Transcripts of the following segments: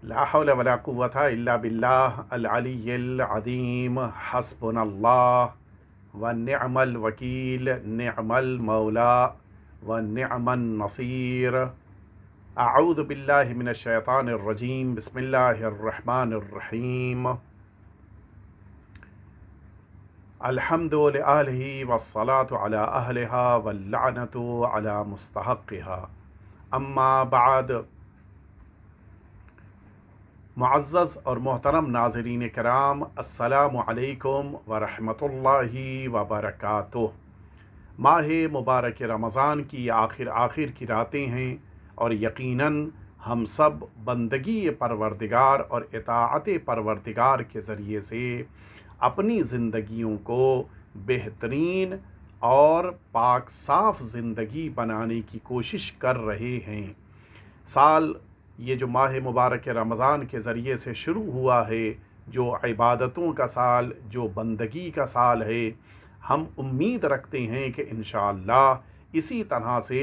لا حول ولا قوة إلا بالله العلي العظيم حسبنا الله ونعم الوكيل نعم المولى ونعم النصير. أعوذ بالله من الشيطان الرجيم. بسم الله الرحمن الرحيم. الحمد لآله والصلاة على أهلها واللعنة على مستحقها. اما بعد، معزز اور محترم ناظرین کرام، السلام علیکم ورحمۃ اللہ وبرکاتہ۔ ماہ مبارک رمضان کی آخر کی راتیں ہیں، اور یقیناً ہم سب بندگی پروردگار اور اطاعت پروردگار کے ذریعے سے اپنی زندگیوں کو بہترین اور پاک صاف زندگی بنانے کی کوشش کر رہے ہیں۔ سال یہ جو ماہ مبارک رمضان کے ذریعے سے شروع ہوا ہے، جو عبادتوں کا سال، جو بندگی کا سال ہے، ہم امید رکھتے ہیں کہ انشاءاللہ اسی طرح سے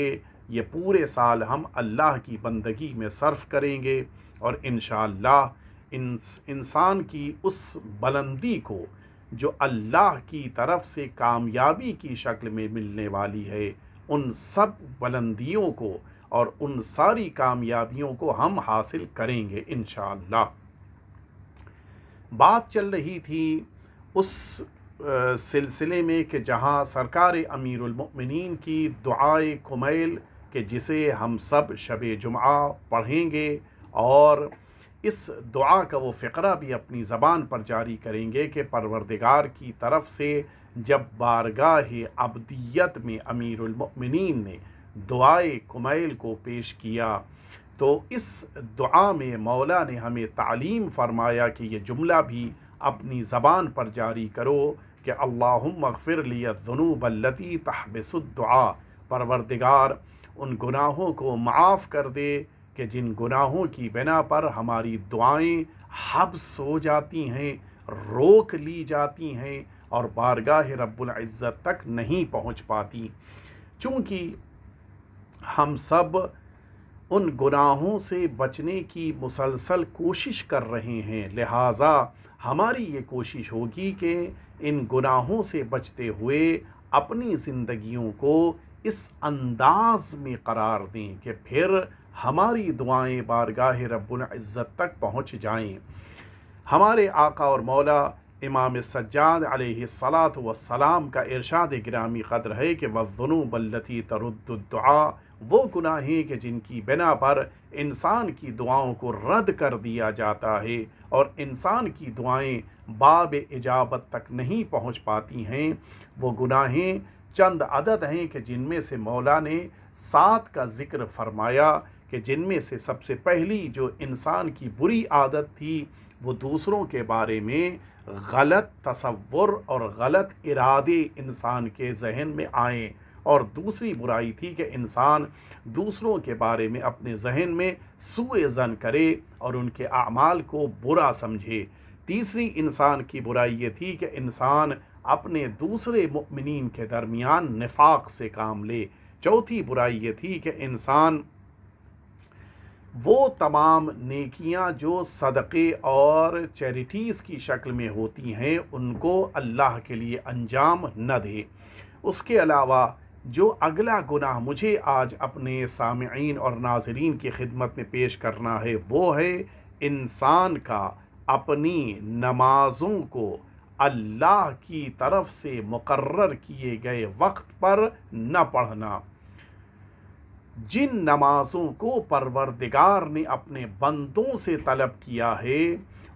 یہ پورے سال ہم اللہ کی بندگی میں صرف کریں گے، اور انشاءاللہ انسان کی اس بلندی کو جو اللہ کی طرف سے کامیابی کی شکل میں ملنے والی ہے، ان سب بلندیوں کو اور ان ساری کامیابیوں کو ہم حاصل کریں گے انشاءاللہ۔ بات چل رہی تھی اس سلسلے میں کہ جہاں سرکار امیر المؤمنین کی دعائے کمیل کہ جسے ہم سب شب جمعہ پڑھیں گے، اور اس دعا کا وہ فقرہ بھی اپنی زبان پر جاری کریں گے کہ پروردگار کی طرف سے جب بارگاہ عبدیت میں امیر المؤمنین نے دعائے کمیل کو پیش کیا، تو اس دعا میں مولا نے ہمیں تعلیم فرمایا کہ یہ جملہ بھی اپنی زبان پر جاری کرو کہ اللہم اغفر لی الذنوب التی تحبس الدعاء، پروردگار ان گناہوں کو معاف کر دے کہ جن گناہوں کی بنا پر ہماری دعائیں حبس ہو جاتی ہیں، روک لی جاتی ہیں، اور بارگاہ رب العزت تک نہیں پہنچ پاتی۔ چونکہ ہم سب ان گناہوں سے بچنے کی مسلسل کوشش کر رہے ہیں، لہٰذا ہماری یہ کوشش ہوگی کہ ان گناہوں سے بچتے ہوئے اپنی زندگیوں کو اس انداز میں قرار دیں کہ پھر ہماری دعائیں بارگاہ رب العزت تک پہنچ جائیں۔ ہمارے آقا اور مولا امام سجاد علیہ الصلاۃ والسلام کا ارشاد گرامی قدر ہے کہ وَالذُّنُوبَ الَّتِي تَرُدُّ الدُّعَاء، وہ گناہ ہیں کہ جن کی بنا پر انسان کی دعاؤں کو رد کر دیا جاتا ہے، اور انسان کی دعائیں باب اجابت تک نہیں پہنچ پاتی ہیں۔ وہ گناہیں چند عدد ہیں کہ جن میں سے مولا نے 7 کا ذکر فرمایا، کہ جن میں سے سب سے پہلی جو انسان کی بری عادت تھی وہ دوسروں کے بارے میں غلط تصور اور غلط ارادے انسان کے ذہن میں آئیں، اور دوسری برائی تھی کہ انسان دوسروں کے بارے میں اپنے ذہن میں سوء ظن کرے اور ان کے اعمال کو برا سمجھے۔ تیسری انسان کی برائی یہ تھی کہ انسان اپنے دوسرے مؤمنین کے درمیان نفاق سے کام لے۔ چوتھی برائی یہ تھی کہ انسان وہ تمام نیکیاں جو صدقے اور چیریٹیز کی شکل میں ہوتی ہیں ان کو اللہ کے لیے انجام نہ دے۔ اس کے علاوہ جو اگلا گناہ مجھے آج اپنے سامعین اور ناظرین کی خدمت میں پیش کرنا ہے، وہ ہے انسان کا اپنی نمازوں کو اللہ کی طرف سے مقرر کیے گئے وقت پر نہ پڑھنا۔ جن نمازوں کو پروردگار نے اپنے بندوں سے طلب کیا ہے،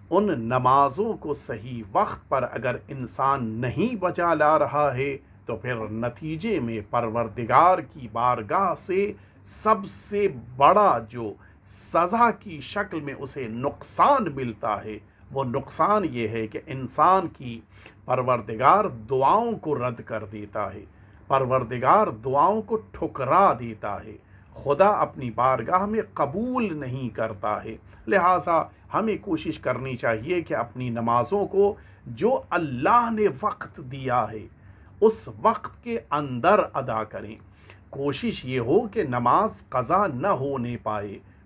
ان نمازوں کو صحیح وقت پر اگر انسان نہیں بجا لا رہا ہے تو پھر نتیجے میں پروردگار کی بارگاہ سے سب سے بڑا جو سزا کی شکل میں اسے نقصان ملتا ہے، وہ نقصان یہ ہے کہ انسان کی پروردگار دعاؤں کو رد کر دیتا ہے، پروردگار دعاؤں کو ٹھکرا دیتا ہے، خدا اپنی بارگاہ میں قبول نہیں کرتا ہے۔ لہٰذا ہمیں کوشش کرنی چاہیے کہ اپنی نمازوں کو جو اللہ نے وقت دیا ہے اس وقت کے اندر ادا کریں۔ کوشش یہ ہو کہ نماز قضا نہ ہونے پائے،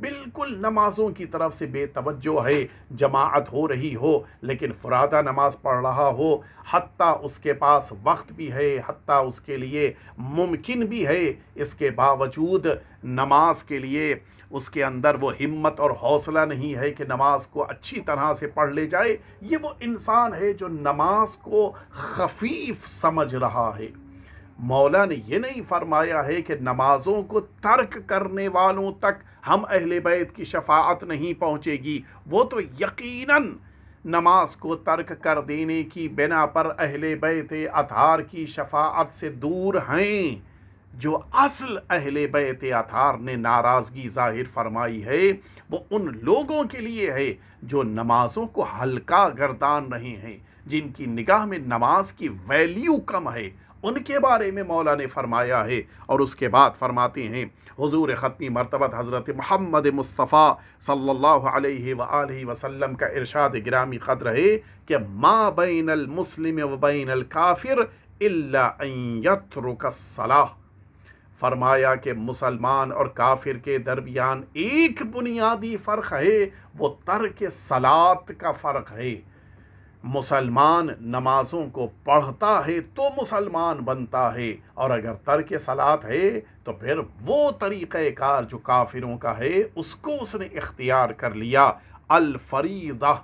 بالکل نمازوں کی طرف سے بے توجہ ہے، جماعت ہو رہی ہو لیکن فرادہ نماز پڑھ رہا ہو، حتیٰ اس کے پاس وقت بھی ہے، حتیٰ اس کے لیے ممکن بھی ہے، اس کے باوجود نماز کے لیے اس کے اندر وہ ہمت اور حوصلہ نہیں ہے کہ نماز کو اچھی طرح سے پڑھ لے جائے، یہ وہ انسان ہے جو نماز کو خفیف سمجھ رہا ہے۔ مولا نے یہ نہیں فرمایا ہے کہ نمازوں کو ترک کرنے والوں تک ہم اہل بیت کی شفاعت نہیں پہنچے گی، وہ تو یقیناً نماز کو ترک کر دینے کی بنا پر اہل بیت اطہار کی شفاعت سے دور ہیں۔ جو اصل اہل بیت اطہار نے ناراضگی ظاہر فرمائی ہے وہ ان لوگوں کے لیے ہے جو نمازوں کو ہلکا گردان رہے ہیں، جن کی نگاہ میں نماز کی ویلیو کم ہے، ان کے بارے میں مولا نے فرمایا ہے۔ اور اس کے بعد فرماتے ہیں حضور ختمی مرتبت حضرت محمد مصطفیٰ صلی اللہ علیہ وآلہ وسلم کا ارشاد گرامی قدر ہے کہ ما بین المسلم و بین الکافر الا ان یترک الصلاۃ، فرمایا کہ مسلمان اور کافر کے درمیان ایک بنیادی فرق ہے، وہ ترک صلاۃ کا فرق ہے۔ مسلمان نمازوں کو پڑھتا ہے تو مسلمان بنتا ہے، اور اگر ترک صلاۃ ہے تو پھر وہ طریقہ کار جو کافروں کا ہے اس کو اس نے اختیار کر لیا۔ الفریضہ،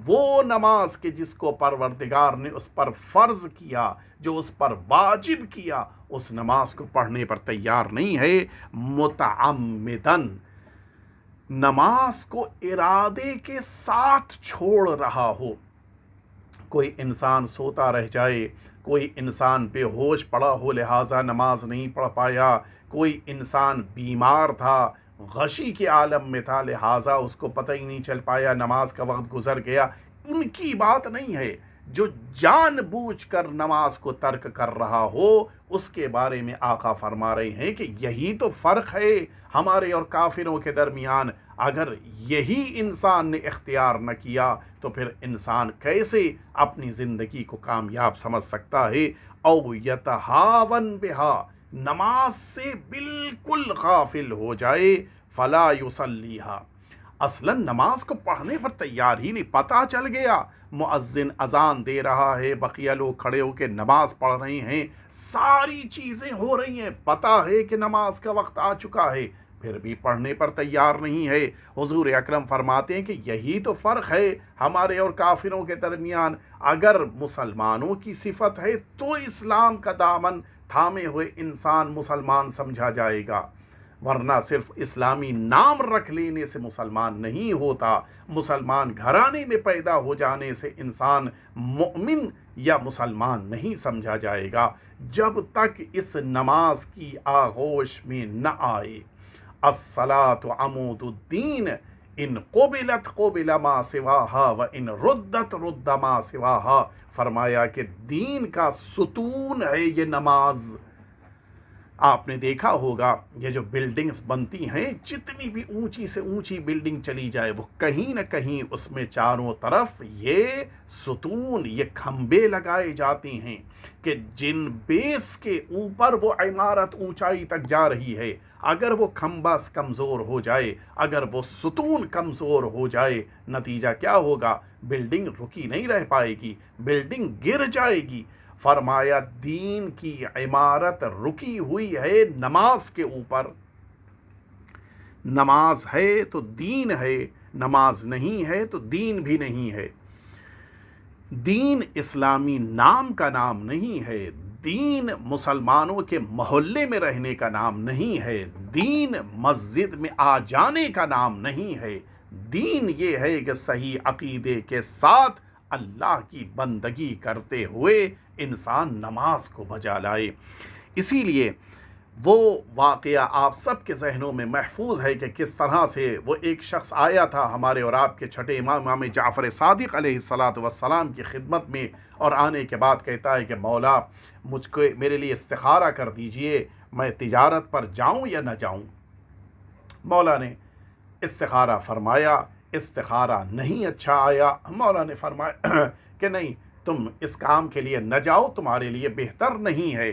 وہ نماز کے جس کو پروردگار نے اس پر فرض کیا، جو اس پر واجب کیا، اس نماز کو پڑھنے پر تیار نہیں ہے۔ متعمدن، نماز کو ارادے کے ساتھ چھوڑ رہا ہو، کوئی انسان سوتا رہ جائے، کوئی انسان بے ہوش پڑا ہو لہٰذا نماز نہیں پڑھ پایا، کوئی انسان بیمار تھا، غشی کے عالم میں تھا لہٰذا اس کو پتہ ہی نہیں چل پایا، نماز کا وقت گزر گیا، ان کی بات نہیں ہے۔ جو جان بوجھ کر نماز کو ترک کر رہا ہو اس کے بارے میں آقا فرما رہے ہیں کہ یہی تو فرق ہے ہمارے اور کافروں کے درمیان۔ اگر یہی انسان نے اختیار نہ کیا تو پھر انسان کیسے اپنی زندگی کو کامیاب سمجھ سکتا ہے؟ او یتہاون بہا، نماز سے بالکل غافل ہو جائے، فلا یصلیھا، اصلاً نماز کو پڑھنے پر تیار ہی نہیں، پتہ چل گیا مؤذن اذان دے رہا ہے، بقیہ لوگ کھڑے ہو کے نماز پڑھ رہے ہیں، ساری چیزیں ہو رہی ہیں، پتہ ہے کہ نماز کا وقت آ چکا ہے، پھر بھی پڑھنے پر تیار نہیں ہے۔ حضور اکرم فرماتے ہیں کہ یہی تو فرق ہے ہمارے اور کافروں کے درمیان۔ اگر مسلمانوں کی صفت ہے تو اسلام کا دامن تھامے ہوئے انسان مسلمان سمجھا جائے گا، ورنہ صرف اسلامی نام رکھ لینے سے مسلمان نہیں ہوتا، مسلمان گھرانے میں پیدا ہو جانے سے انسان مومن یا مسلمان نہیں سمجھا جائے گا جب تک اس نماز کی آغوش میں نہ آئے۔ الصلاۃ عمود الدین، ان قبلت قبل ما سواہا و ان ردت رد ما سواہا، فرمایا کہ دین کا ستون ہے یہ نماز۔ آپ نے دیکھا ہوگا یہ جو بلڈنگز بنتی ہیں، جتنی بھی اونچی سے اونچی بلڈنگ چلی جائے وہ کہیں نہ کہیں اس میں چاروں طرف یہ ستون، یہ کھمبے لگائے جاتے ہیں کہ جن بیس کے اوپر وہ عمارت اونچائی تک جا رہی ہے، اگر وہ کھمبا کمزور ہو جائے، اگر وہ ستون کمزور ہو جائے، نتیجہ کیا ہوگا؟ بلڈنگ رکی نہیں رہ پائے گی، بلڈنگ گر جائے گی۔ فرمایا دین کی عمارت رکی ہوئی ہے نماز کے اوپر۔ نماز ہے تو دین ہے، نماز نہیں ہے تو دین بھی نہیں ہے۔ دین اسلامی نام کا نام نہیں ہے، دین مسلمانوں کے محلے میں رہنے کا نام نہیں ہے، دین مسجد میں آ جانے کا نام نہیں ہے۔ دین یہ ہے کہ صحیح عقیدے کے ساتھ اللہ کی بندگی کرتے ہوئے انسان نماز کو بجا لائے۔ اسی لیے وہ واقعہ آپ سب کے ذہنوں میں محفوظ ہے کہ کس طرح سے وہ ایک شخص آیا تھا ہمارے اور آپ کے چھٹے امام امام جعفر صادق علیہ الصلاۃ والسلام کی خدمت میں، اور آنے کے بعد کہتا ہے کہ مولا مجھ کو میرے لیے استخارہ کر دیجئے، میں تجارت پر جاؤں یا نہ جاؤں۔ مولا نے استخارہ فرمایا، استخارہ نہیں اچھا آیا۔ مولا نے فرمایا کہ نہیں، تم اس کام کے لیے نہ جاؤ، تمہارے لیے بہتر نہیں ہے۔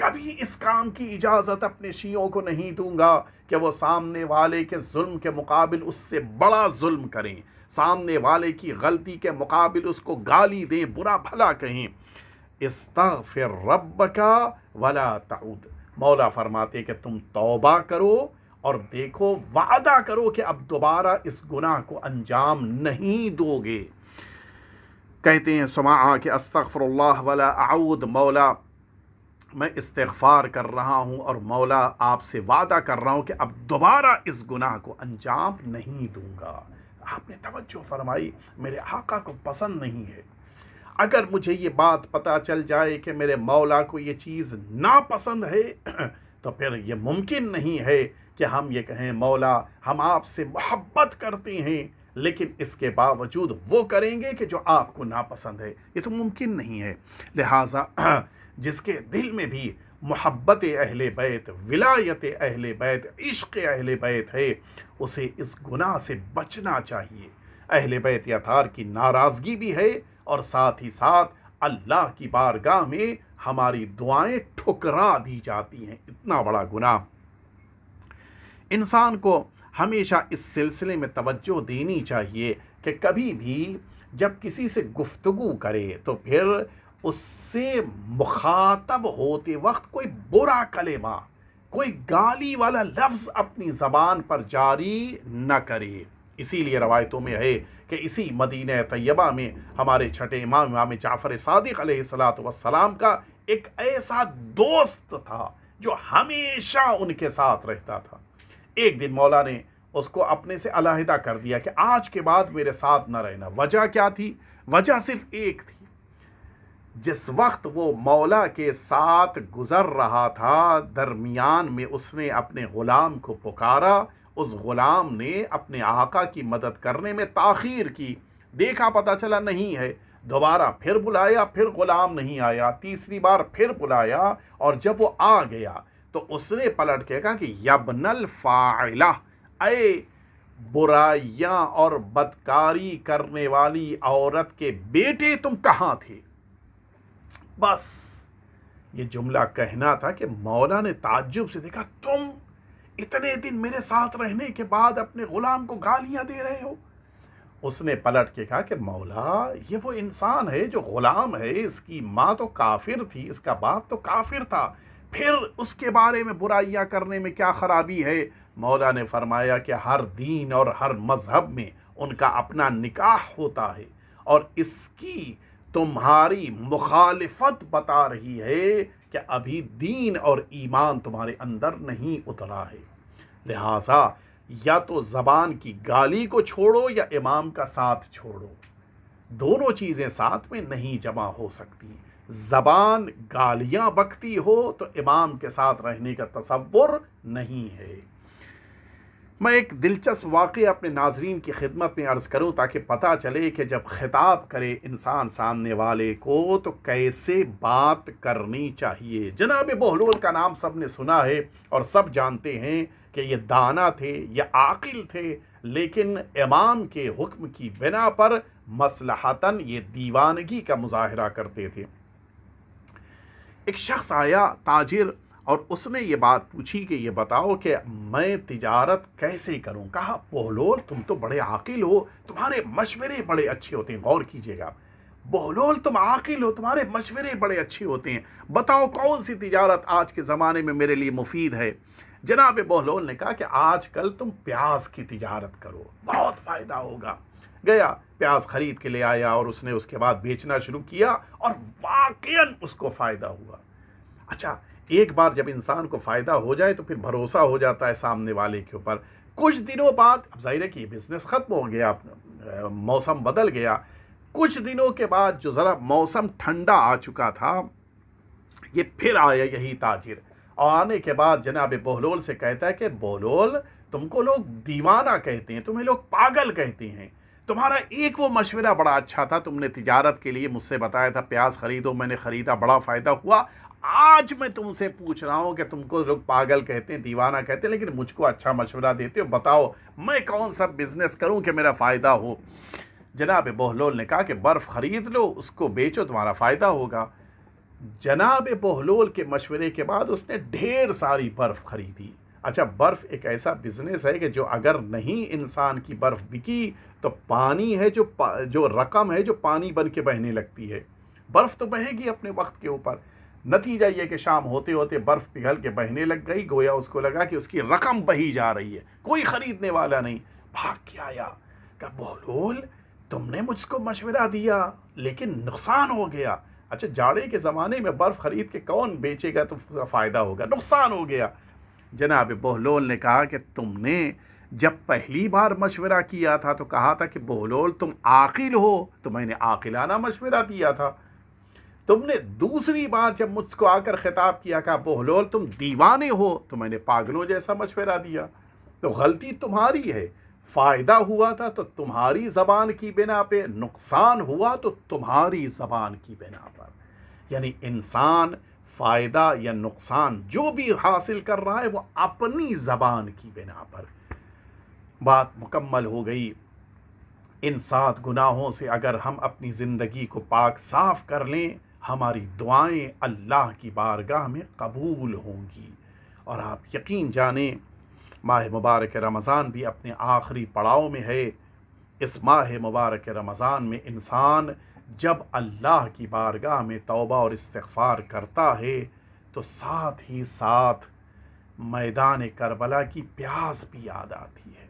کبھی اس کام کی اجازت اپنے شیعوں کو نہیں دوں گا کہ وہ سامنے والے کے ظلم کے مقابل اس سے بڑا ظلم کریں، سامنے والے کی غلطی کے مقابل اس کو گالی دیں، برا بھلا کہیں۔ استغفر ربک ولا تعود، مولا فرماتے کہ تم توبہ کرو اور دیکھو، وعدہ کرو کہ اب دوبارہ اس گناہ کو انجام نہیں دو گے۔ کہتے ہیں سماعہ کہ استغفر اللہ ولا اعود، مولا میں استغفار کر رہا ہوں اور مولا آپ سے وعدہ کر رہا ہوں کہ اب دوبارہ اس گناہ کو انجام نہیں دوں گا۔ آپ نے توجہ فرمائی، میرے آقا کو پسند نہیں ہے۔ اگر مجھے یہ بات پتہ چل جائے کہ میرے مولا کو یہ چیز ناپسند ہے تو پھر یہ ممکن نہیں ہے کہ ہم یہ کہیں مولا ہم آپ سے محبت کرتے ہیں لیکن اس کے باوجود وہ کریں گے کہ جو آپ کو ناپسند ہے، یہ تو ممکن نہیں ہے۔ لہٰذا جس کے دل میں بھی محبت اہل بیت، ولایت اہل بیت، عشق اہل بیت ہے، اسے اس گناہ سے بچنا چاہیے۔ اہل بیت اطہار کی ناراضگی بھی ہے اور ساتھ ہی ساتھ اللہ کی بارگاہ میں ہماری دعائیں ٹھکرا دی جاتی ہیں۔ اتنا بڑا گناہ، انسان کو ہمیشہ اس سلسلے میں توجہ دینی چاہیے کہ کبھی بھی جب کسی سے گفتگو کرے تو پھر اس سے مخاطب ہوتے وقت کوئی برا کلمہ، کوئی گالی والا لفظ اپنی زبان پر جاری نہ کرے۔ اسی لیے روایتوں میں ہے کہ اسی مدینہ طیبہ میں ہمارے چھٹے امام جعفر صادق علیہ السلام کا ایک ایسا دوست تھا جو ہمیشہ ان کے ساتھ رہتا تھا۔ ایک دن مولا نے اس کو اپنے سے علیحدہ کر دیا کہ آج کے بعد میرے ساتھ نہ رہنا۔ وجہ کیا تھی؟ وجہ صرف ایک تھی، جس وقت وہ مولا کے ساتھ گزر رہا تھا درمیان میں اس نے اپنے غلام کو پکارا، اس غلام نے اپنے آقا کی مدد کرنے میں تاخیر کی، دیکھا پتہ چلا نہیں ہے، دوبارہ پھر بلایا، پھر غلام نہیں آیا، تیسری بار پھر بلایا اور جب وہ آ گیا تو اس نے پلٹ کے کہا کہ یبن الفاعلہ، اے برائیاں اور بدکاری کرنے والی عورت کے بیٹے تم کہاں تھے؟ بس یہ جملہ کہنا تھا کہ مولا نے تعجب سے دیکھا، تم اتنے دن میرے ساتھ رہنے کے بعد اپنے غلام کو گالیاں دے رہے ہو؟ اس نے پلٹ کے کہا کہ مولا یہ وہ انسان ہے جو غلام ہے، اس کی ماں تو کافر تھی، اس کا باپ تو کافر تھا، پھر اس کے بارے میں برائیاں کرنے میں کیا خرابی ہے؟ مولا نے فرمایا کہ ہر دین اور ہر مذہب میں ان کا اپنا نکاح ہوتا ہے اور اس کی تمہاری مخالفت بتا رہی ہے کہ ابھی دین اور ایمان تمہارے اندر نہیں اترا ہے۔ لہٰذا یا تو زبان کی گالی کو چھوڑو یا امام کا ساتھ چھوڑو، دونوں چیزیں ساتھ میں نہیں جمع ہو سکتی۔ زبان گالیاں بکتی ہو تو امام کے ساتھ رہنے کا تصور نہیں ہے۔ میں ایک دلچسپ واقعہ اپنے ناظرین کی خدمت میں عرض کروں تاکہ پتہ چلے کہ جب خطاب کرے انسان سامنے والے کو تو کیسے بات کرنی چاہیے۔ جناب بہلول کا نام سب نے سنا ہے اور سب جانتے ہیں کہ یہ دانا تھے، یہ عاقل تھے، لیکن امام کے حکم کی بنا پر مصلحتاً یہ دیوانگی کا مظاہرہ کرتے تھے۔ ایک شخص آیا تاجر اور اس نے یہ بات پوچھی کہ یہ بتاؤ کہ میں تجارت کیسے کروں؟ کہا بہلول تم تو بڑے عاقل ہو، تمہارے مشورے بڑے اچھے ہوتے ہیں، غور کیجئے گا، بہلول تم عاقل ہو، تمہارے مشورے بڑے اچھے ہوتے ہیں، بتاؤ کون سی تجارت آج کے زمانے میں میرے لیے مفید ہے؟ جناب بہلول نے کہا کہ آج کل تم پیاز کی تجارت کرو، بہت فائدہ ہوگا۔ گیا پیاز خرید کے لے آیا اور اس نے اس کے بعد بیچنا شروع کیا اور واقعاً اس کو فائدہ ہوا۔ اچھا، ایک بار جب انسان کو فائدہ ہو جائے تو پھر بھروسہ ہو جاتا ہے سامنے والے کے اوپر۔ کچھ دنوں بعد اب ظاہر ہے کہ یہ بزنس ختم ہو گیا، موسم بدل گیا، کچھ دنوں کے بعد جو ذرا موسم ٹھنڈا آ چکا تھا، یہ پھر آیا یہی تاجر، اور آنے کے بعد جناب بہلول سے کہتا ہے کہ بہلول تم کو لوگ دیوانہ کہتے ہیں، تمہیں لوگ پاگل کہتے ہیں، تمہارا ایک وہ مشورہ بڑا اچھا تھا، تم نے تجارت کے لیے مجھ سے بتایا تھا پیاز خریدو، میں نے خریدا، بڑا فائدہ ہوا، آج میں تم سے پوچھ رہا ہوں کہ تم کو لوگ پاگل کہتے ہیں، دیوانہ کہتے ہیں، لیکن مجھ کو اچھا مشورہ دیتے ہو، بتاؤ میں کون سا بزنس کروں کہ میرا فائدہ ہو؟ جناب بہلول نے کہا کہ برف خرید لو، اس کو بیچو، تمہارا فائدہ ہوگا۔ جناب بہلول کے مشورے کے بعد اس نے ڈھیر ساری برف خریدی۔ اچھا، برف ایک ایسا بزنس ہے کہ جو اگر نہیں انسان کی برف بکی تو پانی ہے جو رقم ہے جو پانی بن کے بہنے لگتی ہے، برف تو بہے گی اپنے وقت کے اوپر۔ نتیجہ یہ کہ شام ہوتے ہوتے برف پگھل کے بہنے لگ گئی، گویا اس کو لگا کہ اس کی رقم بہی جا رہی ہے، کوئی خریدنے والا نہیں۔ بھاگ کے آیا، کہا بہلول تم نے مجھ کو مشورہ دیا لیکن نقصان ہو گیا۔ اچھا، جاڑے کے زمانے میں برف خرید کے کون بیچے گا تو فائدہ ہوگا، نقصان ہو گیا۔ جناب بہلول نے کہا کہ تم نے جب پہلی بار مشورہ کیا تھا تو کہا تھا کہ بہلول تم عاقل ہو، تو میں نے عاقلانہ مشورہ دیا تھا۔ تم نے دوسری بار جب مجھ کو آ کر خطاب کیا، کہا بہلول تم دیوانے ہو، تو میں نے پاگلوں جیسا مشورہ دیا۔ تو غلطی تمہاری ہے، فائدہ ہوا تھا تو تمہاری زبان کی بنا پہ، نقصان ہوا تو تمہاری زبان کی بنا پر۔ یعنی انسان فائدہ یا نقصان جو بھی حاصل کر رہا ہے وہ اپنی زبان کی بنا پر۔ بات مکمل ہو گئی۔ ان 7 گناہوں سے اگر ہم اپنی زندگی کو پاک صاف کر لیں، ہماری دعائیں اللہ کی بارگاہ میں قبول ہوں گی۔ اور آپ یقین جانیں ماہ مبارک رمضان بھی اپنے آخری پڑاؤ میں ہے۔ اس ماہ مبارک رمضان میں انسان جب اللہ کی بارگاہ میں توبہ اور استغفار کرتا ہے تو ساتھ ہی ساتھ میدان کربلا کی پیاس بھی یاد آتی ہے۔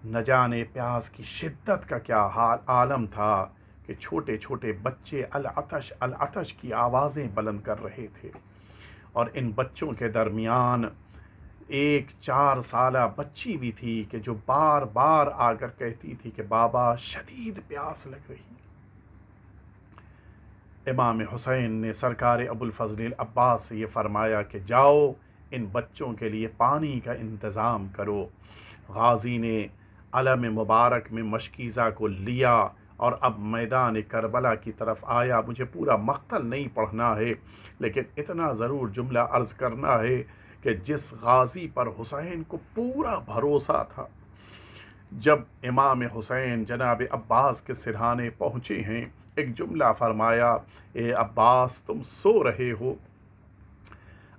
نہ جانے پیاس کی شدت کا کیا حال عالم تھا کہ چھوٹے چھوٹے بچے العطش العطش کی آوازیں بلند کر رہے تھے، اور ان بچوں کے درمیان ایک 4 سالہ بچی بھی تھی کہ جو بار بار آ کر کہتی تھی کہ بابا شدید پیاس لگ رہی۔ امام حسین نے سرکار ابوالفضل العباس سے یہ فرمایا کہ جاؤ ان بچوں کے لیے پانی کا انتظام کرو۔ غازی نے علم مبارک میں مشکیزہ کو لیا اور اب میدان کربلا کی طرف آیا۔ مجھے پورا مقتل نہیں پڑھنا ہے، لیکن اتنا ضرور جملہ عرض کرنا ہے کہ جس غازی پر حسین کو پورا بھروسہ تھا، جب امام حسین جناب عباس کے سرہانے پہنچے ہیں، ایک جملہ فرمایا، اے عباس تم سو رہے ہو،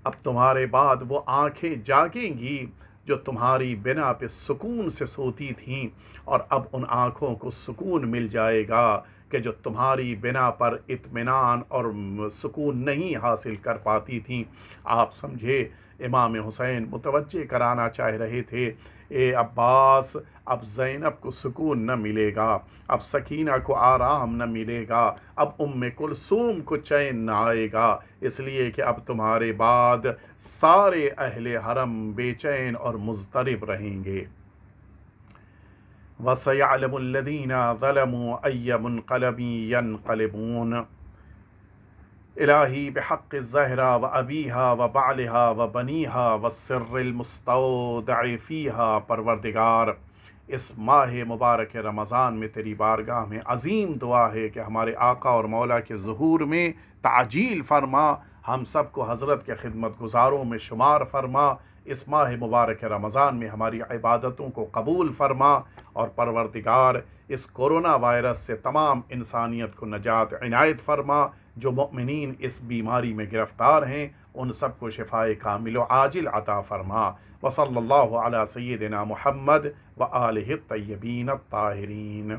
اب تمہارے بعد وہ آنکھیں جاگیں گی جو تمہاری بنا پہ سکون سے سوتی تھیں، اور اب ان آنکھوں کو سکون مل جائے گا کہ جو تمہاری بنا پر اطمینان اور سکون نہیں حاصل کر پاتی تھیں۔ آپ سمجھے امام حسین متوجہ کرانا چاہ رہے تھے، اے عباس اب زینب کو سکون نہ ملے گا، اب سکینہ کو آرام نہ ملے گا، اب کلثوم کو چین نہ آئے گا، اس لیے کہ اب تمہارے بعد سارے اہل حرم بے چین اور مضطرب رہیں گے۔ وَسَيَعْلَمُ الَّذِينَ ظَلَمُوا أَيَّ مُنْقَلَبٍ يَنْقَلِبُونَ۔ الہی بحق الزہرا و ابیہا و بعلہا و بنیہا و السر المستودع فیہا، پروردگار اس ماہ مبارک رمضان میں تیری بارگاہ میں عظیم دعا ہے کہ ہمارے آقا اور مولا کے ظہور میں تعجیل فرما، ہم سب کو حضرت کے خدمت گزاروں میں شمار فرما، اس ماہ مبارک رمضان میں ہماری عبادتوں کو قبول فرما، اور پروردگار اس کورونا وائرس سے تمام انسانیت کو نجات عنایت فرما۔ جو مؤمنین اس بیماری میں گرفتار ہیں ان سب کو شفائے کامل و عاجل عطا فرما۔ وصلی اللہ علی سیدنا محمد و آلہ الطیبین الطاہرین۔